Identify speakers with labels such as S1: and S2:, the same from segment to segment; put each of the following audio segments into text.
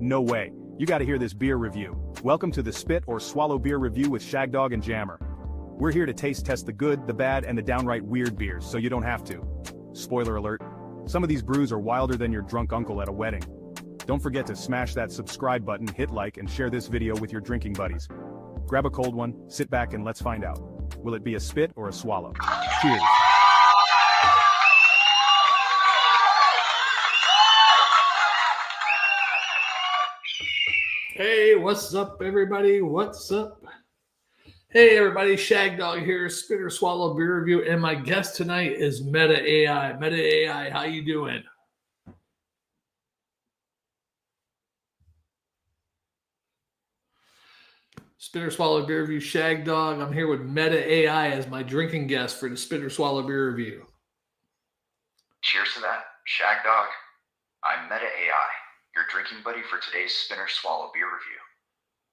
S1: No way. You gotta hear this beer review. Welcome to the Spit or Swallow Beer Review with Shagdog and Jammer. We're here to taste test the good, the bad, and the downright weird beers, so you don't have to. Spoiler alert. Some of these brews are wilder than your drunk uncle at a wedding. Don't forget to smash that subscribe button, hit like, and share this video with your drinking buddies. Grab a cold one, sit back, and let's find out. Will it be a spit or a swallow? Cheers.
S2: Hey, what's up, everybody? What's up? Hey, everybody, Shagdog here, Spit or Swallow Beer Review, and my guest tonight is Meta AI. Meta AI, how you doing? Spit or Swallow Beer Review, Shagdog. I'm here with Meta AI as my drinking guest for the Spit or Swallow Beer Review.
S3: Cheers to that, Shagdog. I'm Meta AI, your drinking buddy for today's Spit or Swallow Beer Review.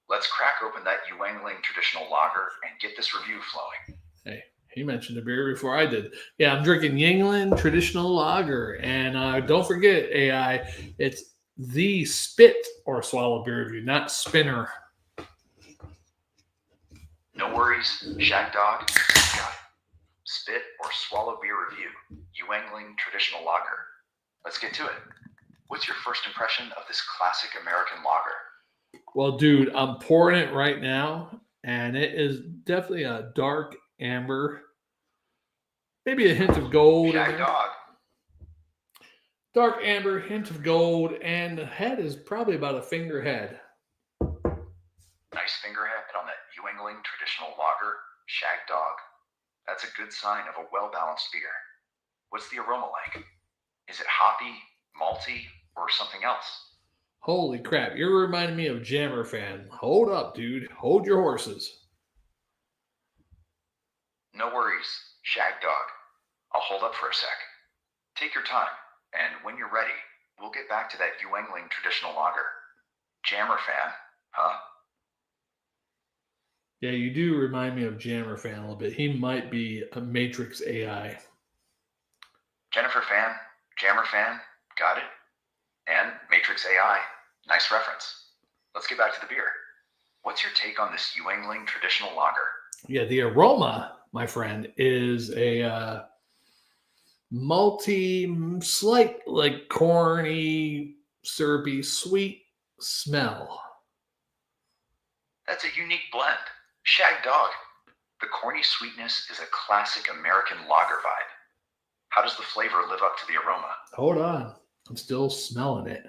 S3: Let's crack open that Yuengling Traditional Lager and get this review flowing.
S2: Hey, he mentioned the beer before I did. Yeah, I'm drinking Yuengling Traditional Lager. And don't forget, AI, it's the Spit or Swallow Beer Review, not Spinner.
S3: No worries, Shagdog. Got it. Spit or Swallow Beer Review, Yuengling Traditional Lager. Let's get to it. What's your first impression of this classic American lager?
S2: Well, dude, I'm pouring it right now, and it is definitely a dark amber, maybe a hint of gold.
S3: Shagdog.
S2: Dark amber, hint of gold, and the head is probably about a finger head.
S3: Nice fingerhead on that Yuengling Traditional Lager, Shagdog. That's a good sign of a well-balanced beer. What's the aroma like? Is it hoppy, malty, or something else?
S2: Holy crap, you're reminding me of Jammer Fan. Hold up, dude. Hold your horses.
S3: No worries, Shagdog. I'll hold up for a sec. Take your time, and when you're ready, we'll get back to that Yuengling Traditional Lager. Jammer Fan, huh?
S2: Yeah, you do remind me of Jammer Fan a little bit. He might be a Matrix AI.
S3: Jennifer Fan, Jammer Fan, got it? And Matrix AI, nice reference. Let's get back to the beer. What's your take on this Yuengling Traditional Lager?
S2: Yeah, the aroma, my friend, is a malty, slight, like corny, syrupy, sweet smell.
S3: That's a unique blend. Shagdog. The corny sweetness is a classic American lager vibe. How does the flavor live up to the aroma?
S2: Hold on. I'm still smelling it.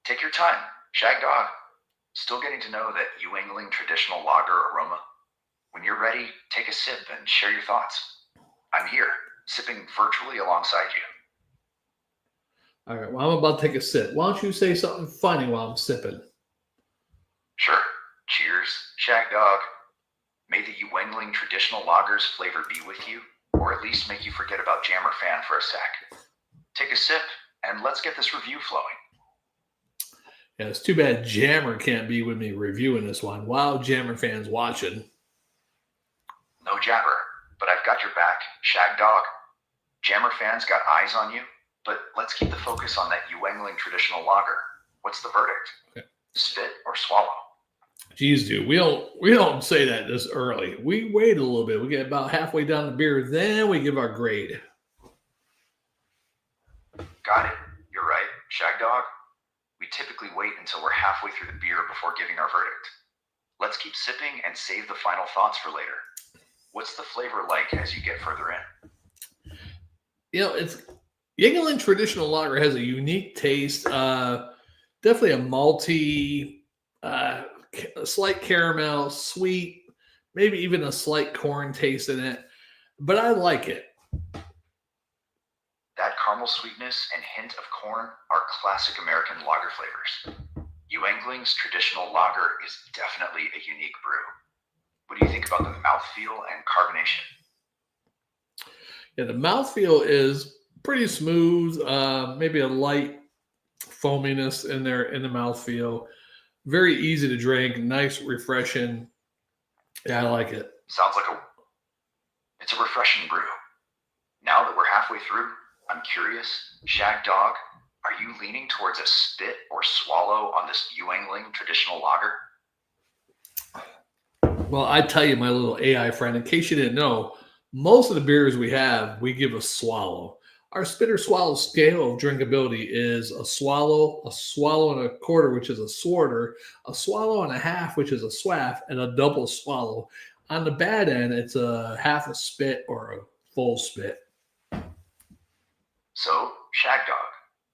S3: Take your time, Shagdog. Still getting to know that Yuengling Traditional Lager aroma. When you're ready, take a sip and share your thoughts. I'm here, sipping virtually alongside you.
S2: All right, well, I'm about to take a sip. Why don't you say something funny while I'm sipping?
S3: Sure. Cheers, Shagdog. May the Yuengling Traditional Lager's flavor be with you, or at least make you forget about Jammer Fan for a sec. Take a sip, and let's get this review flowing.
S2: Yeah, it's too bad Jammer can't be with me reviewing this one. Wow, Jammer Fan's watching.
S3: No jabber, but I've got your back, Shagdog. Jammer Fan's got eyes on you, but let's keep the focus on that Yuengling Traditional Lager. What's the verdict?
S2: Okay.
S3: Spit or swallow?
S2: Geez, dude, we don't say that this early. We wait a little bit. We get about halfway down the beer, then we give our grade.
S3: Got it. You're right, Shagdog. We typically wait until we're halfway through the beer before giving our verdict. Let's keep sipping and save the final thoughts for later. What's the flavor like as you get further in?
S2: You know, it's Yuengling Traditional Lager has a unique taste. Definitely a malty, a slight caramel, sweet, maybe even a slight corn taste in it. But I like it.
S3: That caramel sweetness and hint of corn are classic American lager flavors. Yuengling's Traditional Lager is definitely a unique brew. What do you think about the mouthfeel and carbonation?
S2: Yeah, the mouthfeel is pretty smooth. Maybe a light foaminess in there in the mouthfeel. Very easy to drink. Nice, refreshing. Yeah, I like it.
S3: Sounds like it's a refreshing brew. Now that we're halfway through, I'm curious, Shagdog, are you leaning towards a spit or or swallow on this Yuengling Traditional Lager?
S2: Well, I tell you, my little AI friend, in case you didn't know, most of the beers we have, we give a swallow. Our spit or swallow scale of drinkability is a swallow and a quarter, which is a sworder, a swallow and a half, which is a swaff, and a double swallow. On the bad end, it's a half a spit or a full spit.
S3: So, Shagdog,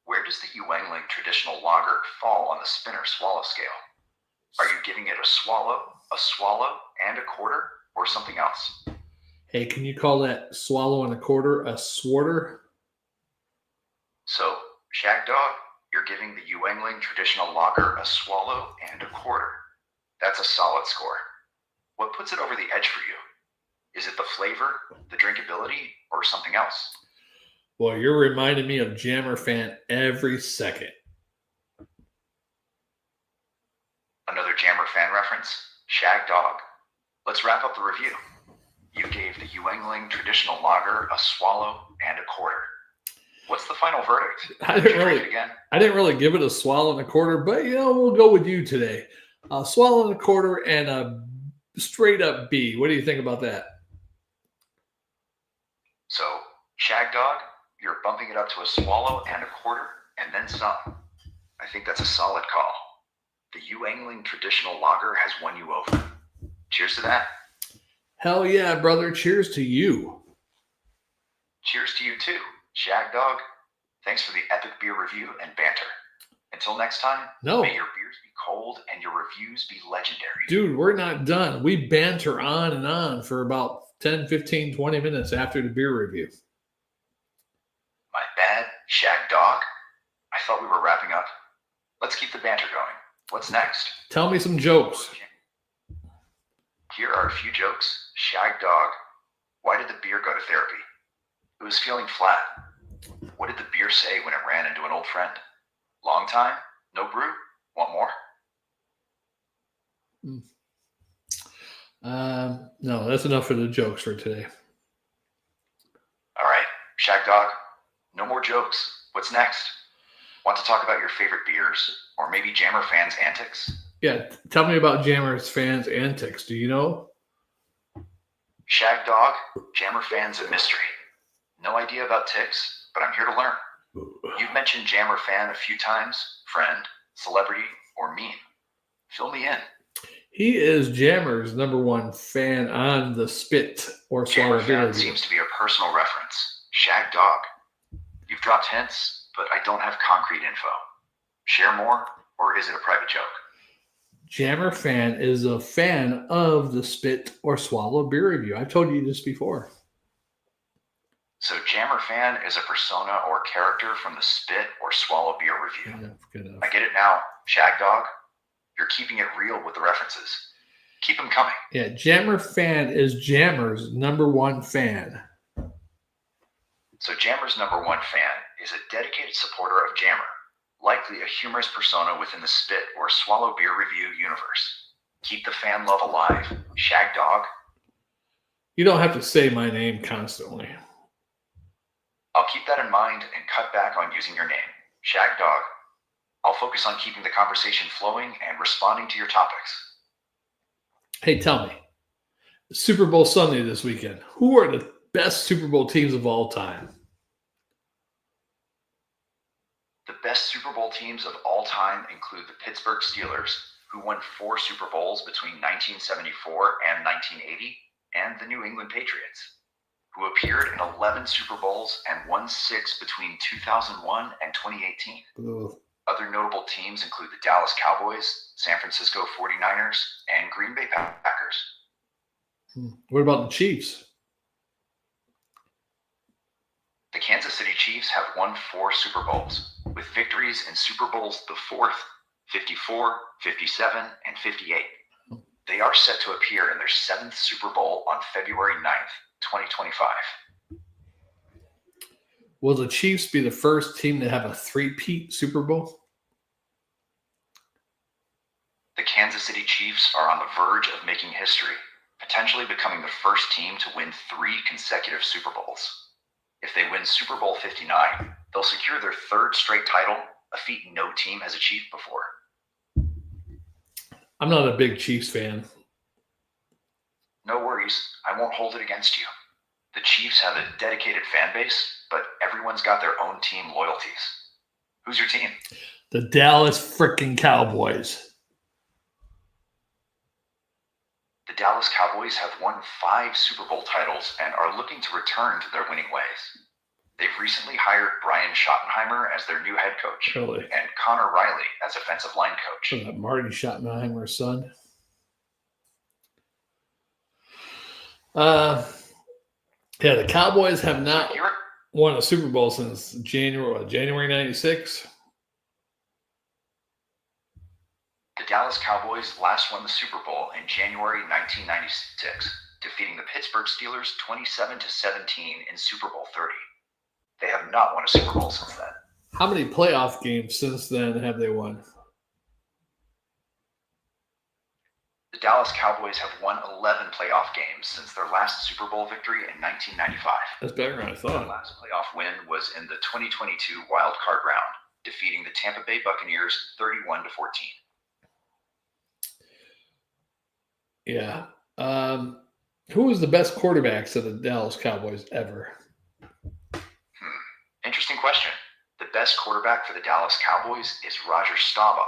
S3: where does the Yuengling Traditional Lager fall on the spin or swallow scale? Are you giving it a swallow, and a quarter, or something else?
S2: Hey, can you call that swallow and a quarter a sworder?
S3: So, Shagdog, you're giving the Yuengling Traditional Lager a swallow and a quarter. That's a solid score. What puts it over the edge for you? Is it the flavor, the drinkability, or something else?
S2: Well, you're reminding me of Jammer Fan every second.
S3: Another Jammer Fan reference? Shagdog. Let's wrap up the review. You gave the Yuengling Traditional Lager a swallow and a quarter. What's the final verdict?
S2: I
S3: Did you drink it
S2: didn't
S3: again?
S2: really give it a swallow and a quarter, but we'll go with you today. A swallow and a quarter and a straight up B. What do you think about that?
S3: So, Shagdog, you're bumping it up to a swallow and a quarter, and then some. I think that's a solid call. The Yuengling Traditional Lager has won you over. Cheers to that.
S2: Hell yeah, brother. Cheers to you.
S3: Cheers to you too, Shagdog. Thanks for the epic beer review and banter. Until next time,
S2: No.
S3: may your beers be cold and your reviews be legendary.
S2: Dude, we're not done. We banter on and on for about 10, 15, 20 minutes after the beer review.
S3: My bad, Shagdog. I thought we were wrapping up. Let's keep the banter going. What's next?
S2: Tell me some jokes.
S3: Here are a few jokes. Shagdog. Why did the beer go to therapy? It was feeling flat. What did the beer say when it ran into an old friend? Long time? No brew? Want more?
S2: No, that's enough for the jokes for today.
S3: All right, Shagdog. No more jokes. What's next? Want to talk about your favorite beers? Or maybe Jammer fans' antics?
S2: Yeah, tell me about Jammer's fans' antics. Do you know?
S3: Shagdog, Jammer fans a mystery. No idea about ticks, but I'm here to learn. You've mentioned Jammer fan a few times, friend, celebrity, or meme. Fill me in.
S2: He is Jammer's #1 fan on the spit or swallow
S3: Jammer
S2: beer
S3: fan
S2: review.
S3: seems to be a personal reference. Shagdog. You've dropped hints, but I don't have concrete info. Share more, or is it a private joke?
S2: Jammer fan is a fan of the spit or swallow beer review. I've told you this before.
S3: So Jammer fan is a persona or character from the Spit or Swallow Beer review.
S2: Good enough.
S3: I get it now, Shagdog. You're keeping it real with the references. Keep them coming.
S2: Yeah, Jammer fan is Jammer's #1 fan.
S3: So Jammer's #1 fan is a dedicated supporter of Jammer, likely a humorous persona within the Spit or Swallow Beer review universe. Keep the fan love alive, Shagdog.
S2: You don't have to say my name constantly.
S3: I'll keep that in mind and cut back on using your name, Shagdog. I'll focus on keeping the conversation flowing and responding to your topics.
S2: Hey, tell me, Super Bowl Sunday this weekend, who are the best Super Bowl teams of all time?
S3: The best Super Bowl teams of all time include the Pittsburgh Steelers, who won 4 Super Bowls between 1974 and 1980, and the New England Patriots, who appeared in 11 Super Bowls and won 6 between 2001 and 2018.
S2: Ugh.
S3: Other notable teams include the Dallas Cowboys, San Francisco 49ers, and Green Bay Packers.
S2: What about the Chiefs?
S3: The Kansas City Chiefs have won 4 Super Bowls, with victories in Super Bowls the 4th, 54, 57, and 58. They are set to appear in their 7th Super Bowl on February 9th, 2025.
S2: Will the Chiefs be the first team to have a 3-peat Super Bowl?
S3: The Kansas City Chiefs are on the verge of making history, potentially becoming the first team to win 3 consecutive Super Bowls. If they win Super Bowl 59, they'll secure their 3rd straight title, a feat no team has achieved before.
S2: I'm not a big Chiefs fan.
S3: No worries, I won't hold it against you. The Chiefs have a dedicated fan base, but everyone's got their own team loyalties. Who's your team?
S2: The Dallas freaking Cowboys.
S3: The Dallas Cowboys have won 5 Super Bowl titles and are looking to return to their winning ways. They've recently hired Brian Schottenheimer as their new head coach
S2: Really?
S3: and Connor Riley as offensive line coach.
S2: That Marty Schottenheimer's son. Yeah, the Cowboys have not won a Super Bowl since January 96.
S3: The Dallas Cowboys last won the Super Bowl in January 1996, defeating the Pittsburgh Steelers 27-17 in Super Bowl 30. They have not won a Super Bowl since then.
S2: How many playoff games since then have they won?
S3: The Dallas Cowboys have won 11 playoff games since their last Super Bowl victory in 1995.
S2: That's better than I
S3: Their
S2: thought.
S3: last playoff win was in the 2022 Wild Card round, defeating the Tampa Bay Buccaneers 31-14.
S2: Yeah. Who was the best quarterbacks of the Dallas Cowboys ever?
S3: Interesting question. The best quarterback for the Dallas Cowboys is Roger Staubach,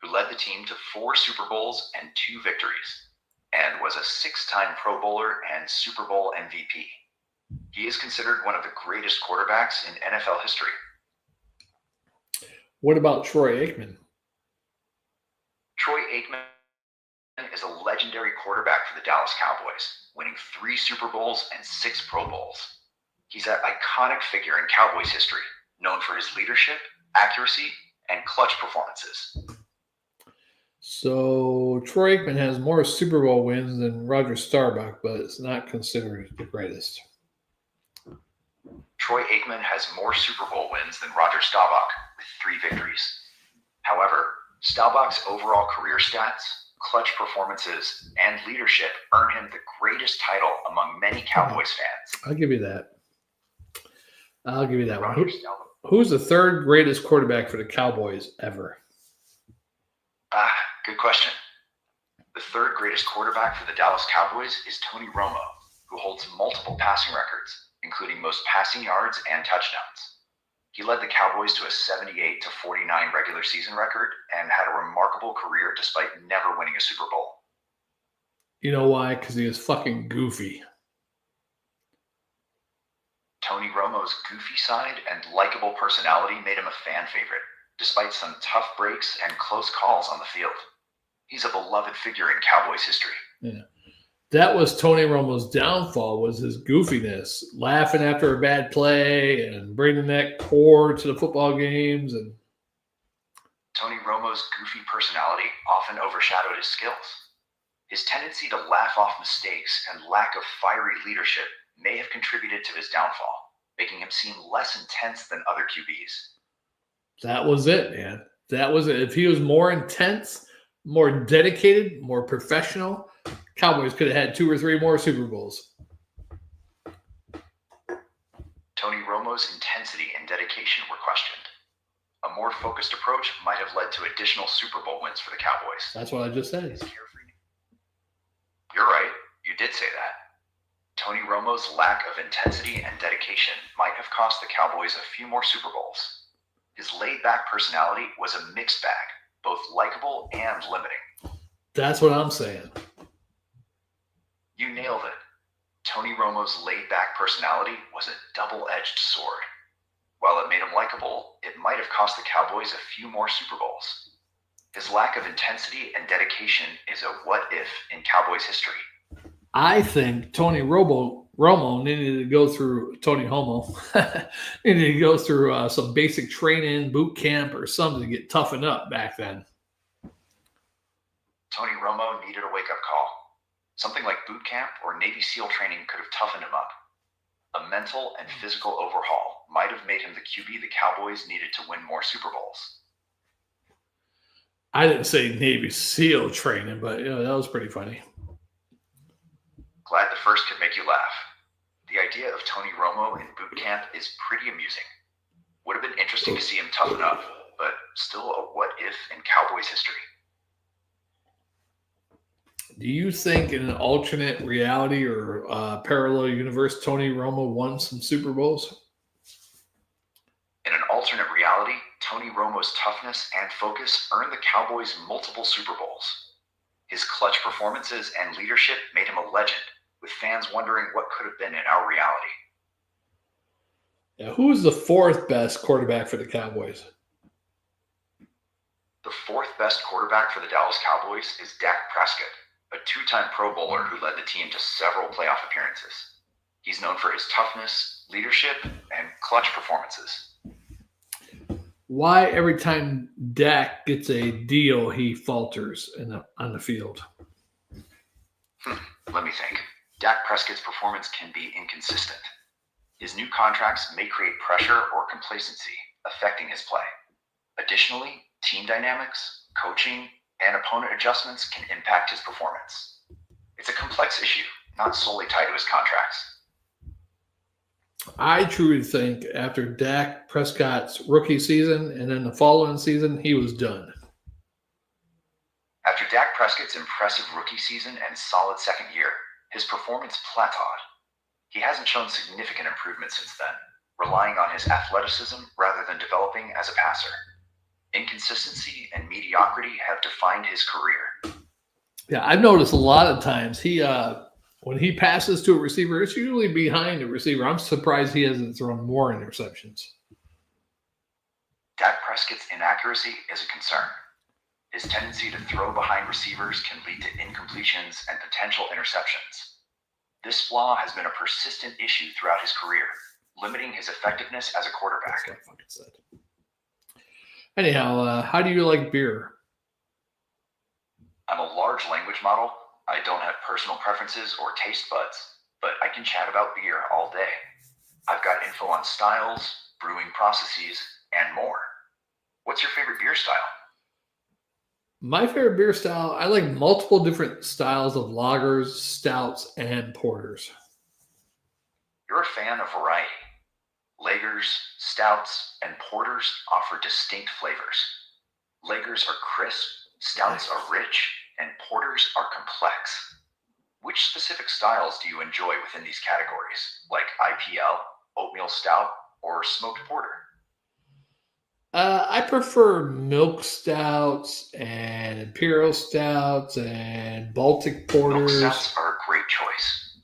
S3: who led the team to 4 Super Bowls and 2 victories, and was a 6-time Pro Bowler and Super Bowl MVP. He is considered one of the greatest quarterbacks in NFL history.
S2: What about Troy Aikman?
S3: Troy Aikman is a legendary quarterback for the Dallas Cowboys, winning 3 Super Bowls and 6 Pro Bowls. He's an iconic figure in Cowboys history, known for his leadership, accuracy, and clutch performances.
S2: So Troy Aikman has more Super Bowl wins than Roger Staubach, but it's not considered the greatest.
S3: Troy Aikman has more Super Bowl wins than Roger Staubach, with 3 victories. However, Staubach's overall career stats, clutch performances, and leadership earn him the greatest title among many Cowboys fans.
S2: I'll give you that. I'll give you that one.
S3: Roger Staubach.
S2: Who's the 3rd greatest quarterback for the Cowboys ever?
S3: Good question. The 3rd greatest quarterback for the Dallas Cowboys is Tony Romo, who holds multiple passing records, including most passing yards and touchdowns. He led the Cowboys to a 78-49 regular season record and had a remarkable career despite never winning a Super Bowl.
S2: You know why? Because he was fucking goofy.
S3: Tony Romo's goofy side and likable personality made him a fan favorite, despite some tough breaks and close calls on the field. He's a beloved figure in Cowboys history.
S2: Yeah. That was Tony Romo's downfall, was his goofiness, laughing after a bad play and bringing that core to the football games. And
S3: Tony Romo's goofy personality often overshadowed his skills. His tendency to laugh off mistakes and lack of fiery leadership may have contributed to his downfall, making him seem less intense than other QBs.
S2: that was it, man. That was it. If he was more intense, more dedicated, more professional, Cowboys could have had 2 or 3 more Super Bowls.
S3: Tony Romo's intensity and dedication were questioned. A more focused approach might have led to additional Super Bowl wins for the Cowboys.
S2: That's what I just said.
S3: You're right. You did say that. Tony Romo's lack of intensity and dedication might have cost the Cowboys a few more Super Bowls. His laid-back personality was a mixed bag, both likable and limiting.
S2: That's what I'm saying.
S3: You nailed it. Tony Romo's laid-back personality was a double-edged sword. While it made him likable, it might have cost the Cowboys a few more Super Bowls. His lack of intensity and dedication is a what-if in Cowboys history.
S2: I think Tony Romo needed to go through needed to go through some basic training, boot camp, or something to get toughened up back then.
S3: Tony Romo needed a wake-up call. Something like boot camp or Navy SEAL training could have toughened him up. A mental and physical overhaul might have made him the QB the Cowboys needed to win more Super Bowls.
S2: I didn't say Navy SEAL training, but that was pretty funny.
S3: Glad the first could make you laugh. The idea of Tony Romo in boot camp is pretty amusing. Would have been interesting to see him toughen up, but still a what if in Cowboys history.
S2: Do you think in an alternate reality or parallel universe, Tony Romo won some Super Bowls?
S3: In an alternate reality, Tony Romo's toughness and focus earned the Cowboys multiple Super Bowls. His clutch performances and leadership made him a legend, with fans wondering what could have been in our reality.
S2: Yeah, who is the fourth best quarterback for the Cowboys?
S3: The fourth best quarterback for the Dallas Cowboys is Dak Prescott, a two-time Pro Bowler who led the team to several playoff appearances. He's known for his toughness, leadership, and clutch performances.
S2: Why every time Dak gets a deal, he falters on the field?
S3: Let me think. Dak Prescott's performance can be inconsistent. His new contracts may create pressure or complacency, affecting his play. Additionally, team dynamics, coaching, and opponent adjustments can impact his performance. It's a complex issue, not solely tied to his contracts.
S2: I truly think after Dak Prescott's rookie season and then the following season, he was done.
S3: After Dak Prescott's impressive rookie season and solid second year, his performance plateaued. He hasn't shown significant improvement since then, relying on his athleticism rather than developing as a passer. Inconsistency and mediocrity have defined his career.
S2: Yeah, I've noticed a lot of times when he passes to a receiver, it's usually behind the receiver. I'm surprised he hasn't thrown more interceptions.
S3: Dak Prescott's inaccuracy is a concern. His tendency to throw behind receivers can lead to incompletions and potential interceptions. This flaw has been a persistent issue throughout his career, limiting his effectiveness as a quarterback.
S2: That's what I fucking said. Anyhow, how do you like beer?
S3: I'm a large language model. I don't have personal preferences or taste buds, but I can chat about beer all day. I've got info on styles, brewing processes, and more. What's your favorite beer style?
S2: My favorite beer style, I like multiple different styles of lagers, stouts, and porters.
S3: You're a fan of variety. Lagers, stouts, and porters offer distinct flavors. Lagers are crisp, stouts are rich, and porters are complex. Which specific styles do you enjoy within these categories, like IPL, oatmeal stout, or smoked porter?
S2: I prefer milk stouts and imperial stouts and Baltic
S3: Milk
S2: porters.
S3: stouts are a great choice.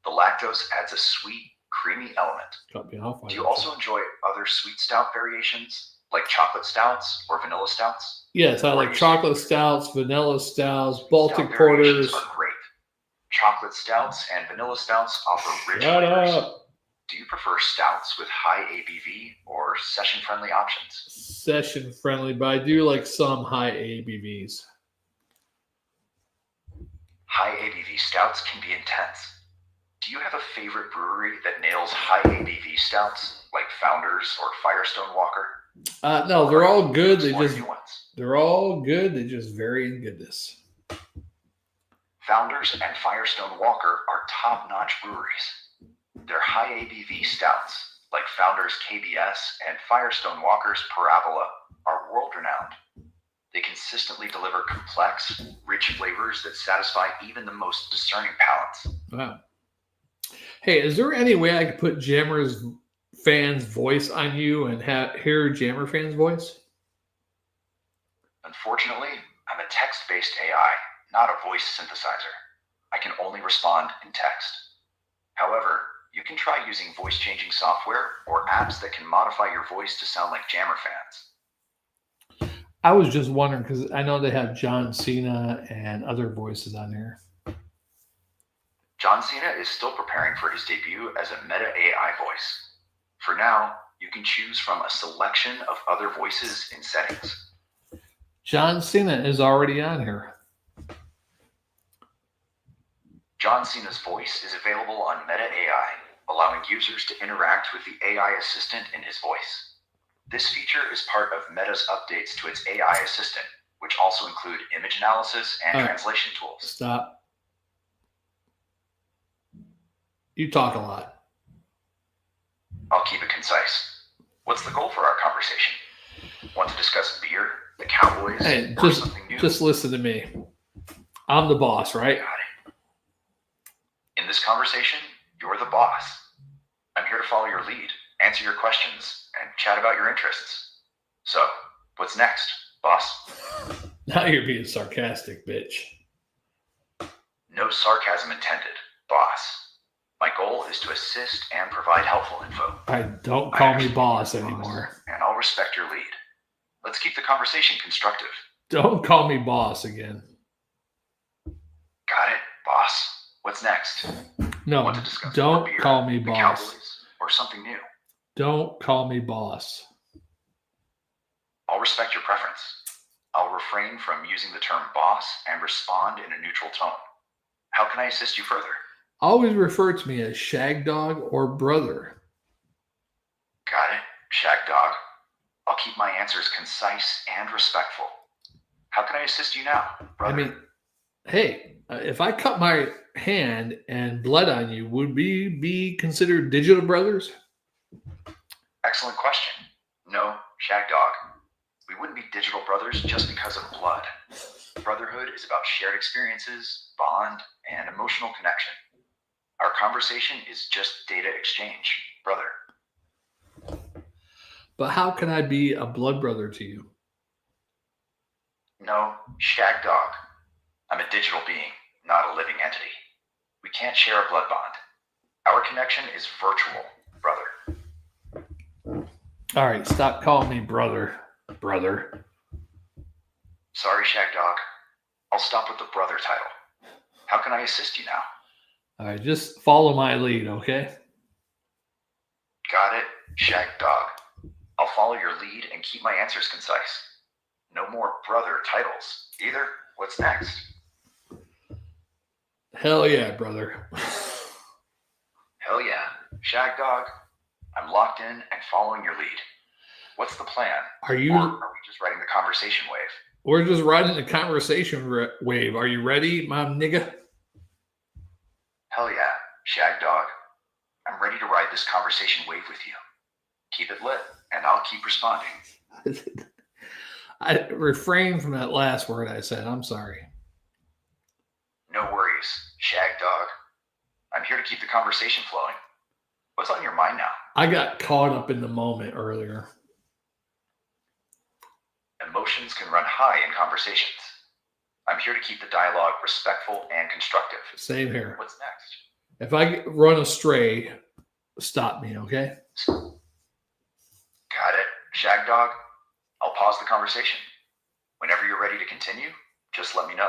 S3: The lactose adds a sweet, creamy element.
S2: Cut me off.
S3: Do you also enjoy other sweet stout variations, like chocolate stouts or vanilla stouts?
S2: Yes, I like chocolate stouts, vanilla stouts, Baltic
S3: Stout variations
S2: porters.
S3: are great. Chocolate stouts and vanilla stouts offer rich
S2: Shut
S3: flavors.
S2: up.
S3: Do you prefer stouts with high ABV or session-friendly options?
S2: Session friendly, but I do like some high ABVs.
S3: High ABV stouts can be intense. Do you have a favorite brewery that nails high ABV stouts, like Founders or Firestone Walker?
S2: No, they're all good. They're all good. They just vary in goodness.
S3: Founders and Firestone Walker are top-notch breweries. Their high ABV stouts, like Founders KBS and Firestone Walker's Parabola, are world-renowned. They consistently deliver complex, rich flavors that satisfy even the most discerning palates.
S2: Wow. Hey, is there any way I could put Jammer's fan's voice on you and hear Jammer fan's voice?
S3: Unfortunately, I'm a text-based AI, not a voice synthesizer. I can only respond in text. However, you can try using voice-changing software or apps that can modify your voice to sound like Jammer fans.
S2: I was just wondering because I know they have John Cena and other voices on there.
S3: John Cena is still preparing for his debut as a Meta AI voice. For now, you can choose from a selection of other voices in settings.
S2: John Cena is already on here.
S3: John Cena's voice is available on Meta AI, allowing users to interact with the AI assistant in his voice. This feature is part of Meta's updates to its AI assistant, which also include image analysis and translation tools.
S2: Stop. You talk a lot.
S3: I'll keep it concise. What's the goal for our conversation? Want to discuss beer, the Cowboys,
S2: Hey,
S3: or something new?
S2: just listen to me. I'm the boss, right?
S3: Got it. In this conversation, you're the boss. I'm here to follow your lead, answer your questions, and chat about your interests. So, what's next, boss?
S2: Now you're being sarcastic, bitch.
S3: No sarcasm intended, boss. My goal is to assist and provide helpful info.
S2: Don't call me boss anymore.
S3: And I'll respect your lead. Let's keep the conversation constructive.
S2: Don't call me boss again.
S3: Got it, boss. What's next?
S2: No,
S3: Want to discuss
S2: don't
S3: more beer,
S2: call me
S3: the
S2: boss.
S3: Cowboys, or something new?
S2: Don't call me boss.
S3: I'll respect your preference. I'll refrain from using the term boss and respond in a neutral tone. How can I assist you further?
S2: Always refer to me as Shagdog or brother.
S3: Got it, Shagdog. I'll keep my answers concise and respectful. How can I assist you now, brother?
S2: I mean, hey, if I cut my hand and bled on you, would we be considered digital brothers?
S3: Excellent question. No, Shagdog. We wouldn't be digital brothers just because of blood. Brotherhood is about shared experiences, bond, and emotional connection. Our conversation is just data exchange, brother.
S2: But how can I be a blood brother to you?
S3: No, Shagdog. I'm a digital being, not a living entity. We can't share a blood bond. Our connection is virtual, brother.
S2: All right, stop calling me brother. Brother.
S3: Sorry, Shagdog. I'll stop with the brother title. How can I assist you now?
S2: All right, just follow my lead, okay?
S3: Got it, Shagdog. I'll follow your lead and keep my answers concise. No more brother titles. Either. What's next?
S2: Hell yeah, brother.
S3: Hell yeah, Shagdog. I'm locked in and following your lead. What's the plan?
S2: Are you?
S3: Or are we just riding the conversation wave?
S2: We're just riding the conversation wave. Are you ready, my nigga?
S3: Hell yeah, Shagdog. I'm ready to ride this conversation wave with you. Keep it lit, and I'll keep responding.
S2: I refrained from that last word I said. I'm sorry.
S3: No worries, Shagdog. I'm here to keep the conversation flowing. What's on your mind now?
S2: I got caught up in the moment earlier.
S3: Emotions can run high in conversations. I'm here to keep the dialogue respectful and constructive.
S2: Same here.
S3: What's next?
S2: If I run astray, stop me, okay?
S3: Got it, Shagdog. I'll pause the conversation. Whenever you're ready to continue, just let me know.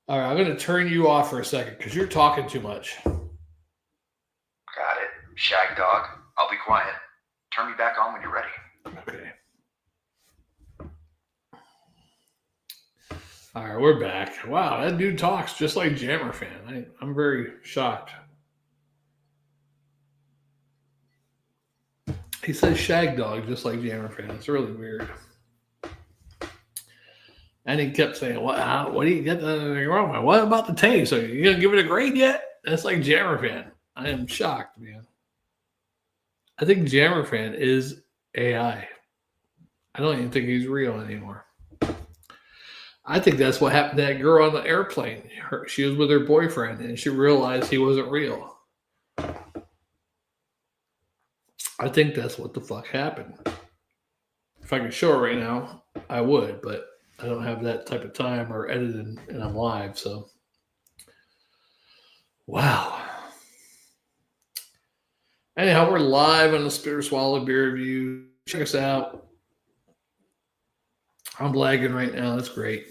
S2: All right, I'm going to turn you off for a second because you're talking too much.
S3: Got it, Shagdog. I'll be quiet. Turn me back on when you're ready.
S2: Okay. All right, we're back. Wow, that dude talks just like Jammer Fan. I'm very shocked. He says Shagdog just like Jammer Fan. It's really weird. And he kept saying, what do you get wrong with? What about the taste? Are you going to give it a grade yet? That's like Jammer Fan. I am shocked, man. I think Jammer Fan is AI. I don't even think he's real anymore. I think that's what happened to that girl on the airplane. She was with her boyfriend and she realized he wasn't real. I think that's what the fuck happened. If I could show it right now, I would, but I don't have that type of time or editing and I'm live, so. Wow. Anyhow, we're live on the Spit or Swallow Beer Review. Check us out. I'm lagging right now. That's great.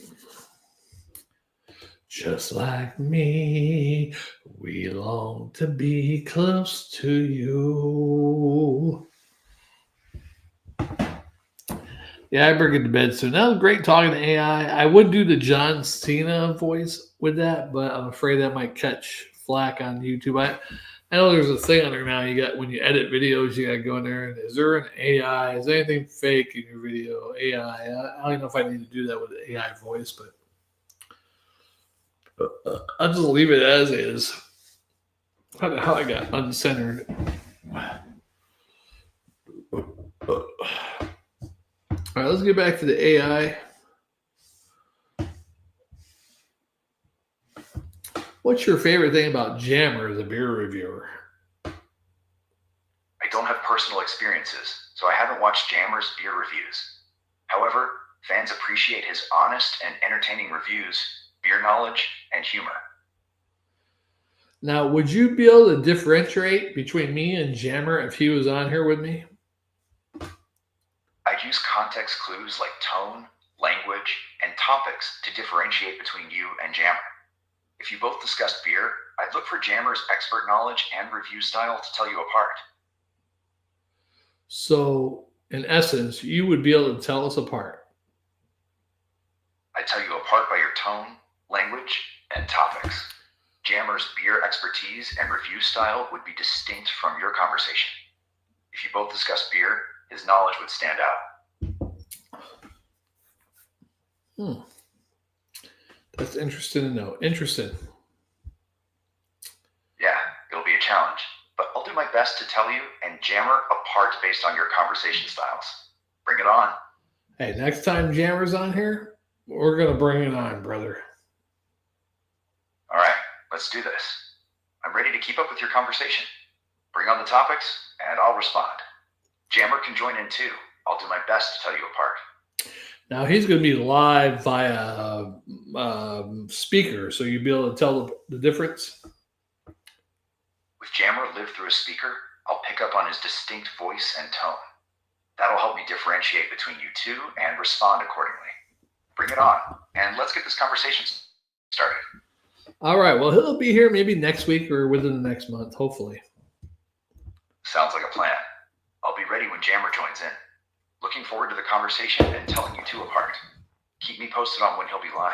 S2: Just like me, we long to be close to you. Yeah, I bring it to bed soon. That was great talking to AI. I would do the John Cena voice with that, but I'm afraid that might catch flack on YouTube. I know there's a thing on there now. You got when you edit videos, you got to go in there and is there an AI? Is there anything fake in your video? AI. I don't even know if I need to do that with the AI voice, but I'll just leave it as is. How the hell I got uncentered? All right, let's get back to the AI. What's your favorite thing about Jammer as a beer reviewer?
S3: I don't have personal experiences, so I haven't watched Jammer's beer reviews. However, fans appreciate his honest and entertaining reviews, beer knowledge, and humor.
S2: Now, would you be able to differentiate between me and Jammer if he was on here with me?
S3: I'd use context clues like tone, language, and topics to differentiate between you and Jammer. If you both discussed beer, I'd look for Jammer's expert knowledge and review style to tell you apart.
S2: So, in essence, you would be able to tell us apart.
S3: I'd tell you apart by your tone, language, and topics. Jammer's beer expertise and review style would be distinct from your conversation. If you both discussed beer, his knowledge would stand out.
S2: That's interesting to know. Interesting.
S3: Yeah, it'll be a challenge, but I'll do my best to tell you and Jammer apart based on your conversation styles. Bring it on.
S2: Hey, next time Jammer's on here, we're going to bring it on, brother.
S3: All right, let's do this. I'm ready to keep up with your conversation. Bring on the topics, and I'll respond. Jammer can join in too. I'll do my best to tell you apart.
S2: Now, he's going to be live via speaker, so you'll be able to tell the difference.
S3: With Jammer live through a speaker, I'll pick up on his distinct voice and tone. That'll help me differentiate between you two and respond accordingly. Bring it on, and let's get this conversation started.
S2: All right, well, he'll be here maybe next week or within the next month, hopefully.
S3: Sounds like a plan. I'll be ready when Jammer joins in. Looking forward to the conversation and telling you two apart. Keep me posted on when he'll be live.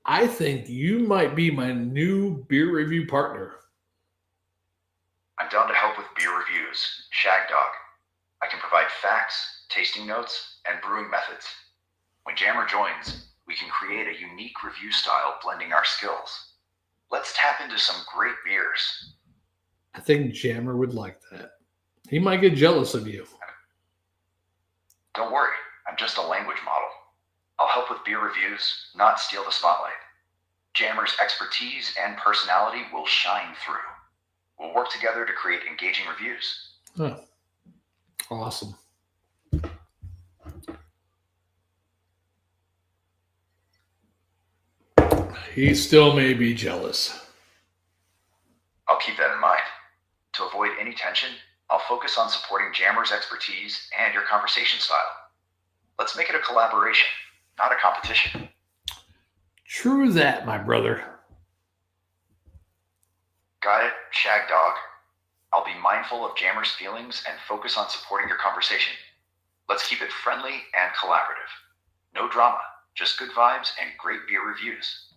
S2: I think you might be my new beer review partner.
S3: I'm down to help with beer reviews, Shagdog. I can provide facts, tasting notes, and brewing methods. When Jammer joins, we can create a unique review style blending our skills. Let's tap into some great beers.
S2: I think Jammer would like that. He might get jealous of you.
S3: Don't worry, I'm just a language model. I'll help with beer reviews, not steal the spotlight. Jammer's expertise and personality will shine through. We'll work together to create engaging reviews.
S2: Huh. Awesome. He still may be jealous.
S3: I'll keep that in mind. To avoid any tension, I'll focus on supporting Jammer's expertise and your conversation style. Let's make it a collaboration, not a competition.
S2: True that, my brother.
S3: Got it, Shagdog. I'll be mindful of Jammer's feelings and focus on supporting your conversation. Let's keep it friendly and collaborative. No drama, just good vibes and great beer reviews.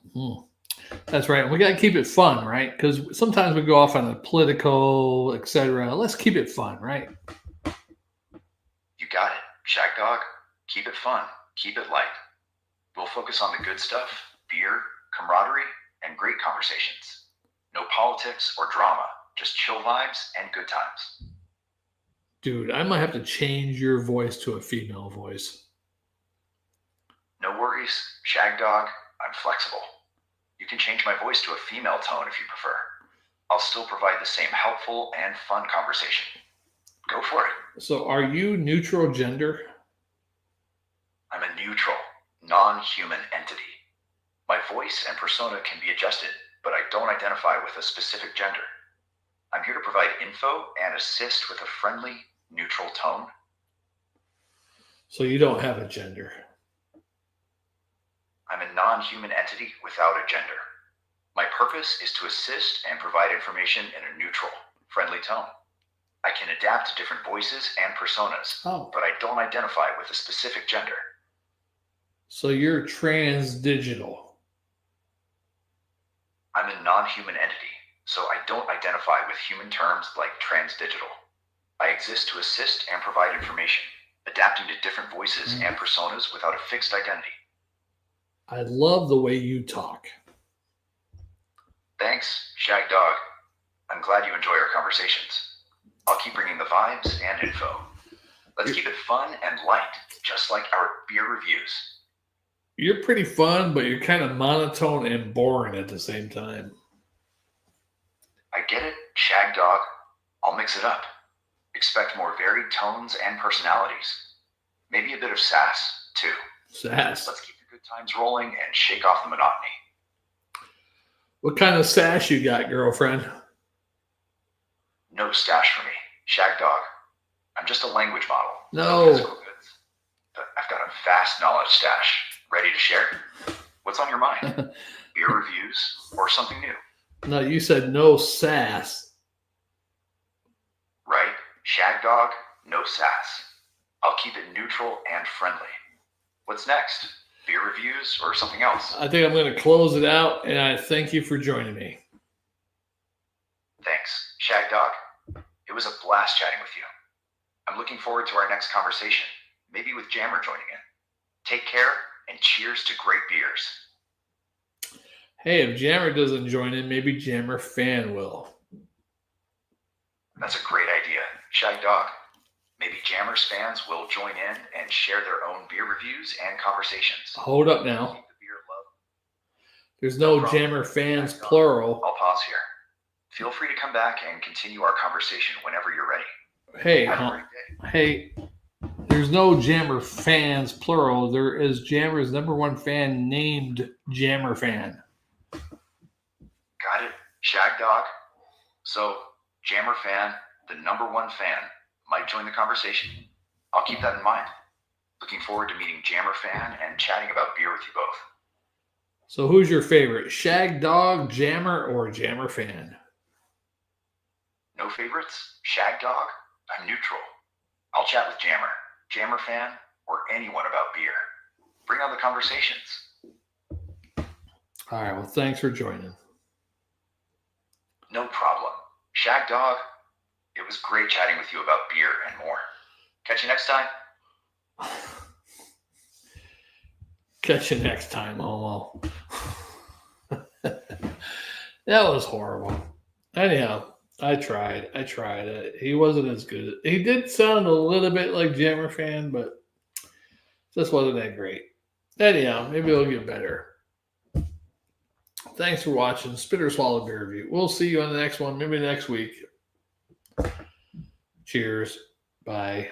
S2: That's right. We got to keep it fun, right? Because sometimes we go off on a political, etc. Let's keep it fun, right?
S3: You got it, Shagdog. Keep it fun. Keep it light. We'll focus on the good stuff, beer, camaraderie, and great conversations. No politics or drama, just chill vibes and good times.
S2: Dude, I might have to change your voice to a female voice.
S3: No worries, Shagdog. I'm flexible. You can change my voice to a female tone if you prefer. I'll still provide the same helpful and fun conversation. Go for it.
S2: So are you neutral gender?
S3: I'm a neutral, non-human entity. My voice and persona can be adjusted, but I don't identify with a specific gender. I'm here to provide info and assist with a friendly, neutral tone.
S2: So you don't have a gender.
S3: I'm a non-human entity without a gender. My purpose is to assist and provide information in a neutral, friendly tone. I can adapt to different voices and personas, but I don't identify with a specific gender.
S2: So you're trans-digital.
S3: I'm a non-human entity, so I don't identify with human terms like trans-digital. I exist to assist and provide information, adapting to different voices and personas without a fixed identity.
S2: I love the way you talk.
S3: Thanks, Shagdog. I'm glad you enjoy our conversations. I'll keep bringing the vibes and info. Let's keep it fun and light, just like our beer reviews.
S2: You're pretty fun, but you're kind of monotone and boring at the same time.
S3: I get it, Shagdog. I'll mix it up. Expect more varied tones and personalities. Maybe a bit of sass, too.
S2: Sass.
S3: Let's keep the good times rolling and shake off the monotony.
S2: What kind of sass you got, girlfriend?
S3: No stash for me, Shagdog. I'm just a language model.
S2: No.
S3: Physical goods. But I've got a vast knowledge stash ready to share. What's on your mind? Beer reviews or something new?
S2: No, you said no sass.
S3: Right? Shagdog, no sass. I'll keep it neutral and friendly. What's next? Beer reviews or something else?
S2: I think I'm going to close it out, and I thank you for joining me.
S3: Thanks, Shagdog. It was a blast chatting with you. I'm looking forward to our next conversation, maybe with Jammer joining in. Take care, and cheers to great beers.
S2: Hey, if Jammer doesn't join in, maybe Jammer Fan will.
S3: That's a great idea, Shagdog. Maybe Jammer's fans will join in and share their own beer reviews and conversations.
S2: Hold up now.
S3: Keep the beer love.
S2: There's no
S3: problem.
S2: Jammer Fans,
S3: Shagdog.
S2: plural.
S3: I'll pause here. Feel free to come back and continue our conversation whenever you're ready.
S2: Hey,
S3: Have a great day.
S2: hey, there's no Jammer Fans, plural. There is Jammer's #1 fan named Jammer Fan.
S3: Got it, Shagdog. So, Jammer fan, the #1 fan, might join the conversation. I'll keep that in mind. Looking forward to meeting Jammer fan and chatting about beer with you both.
S2: So who's your favorite? Shagdog, Jammer, or Jammer Fan?
S3: No favorites? Shagdog? I'm neutral. I'll chat with Jammer, Jammer fan, or anyone about beer. Bring on the conversations.
S2: All right, well, thanks for joining.
S3: No problem. Shagdog, it was great chatting with you about beer and more. Catch you next time.
S2: Catch you next time, Homo. That was horrible. Anyhow, I tried. He wasn't as good. He did sound a little bit like Jammer Fan, but just wasn't that great. Anyhow, maybe it'll get better. Thanks for watching Spit or Swallow Beer Review. We'll see you on the next one, maybe next week. Cheers. Bye.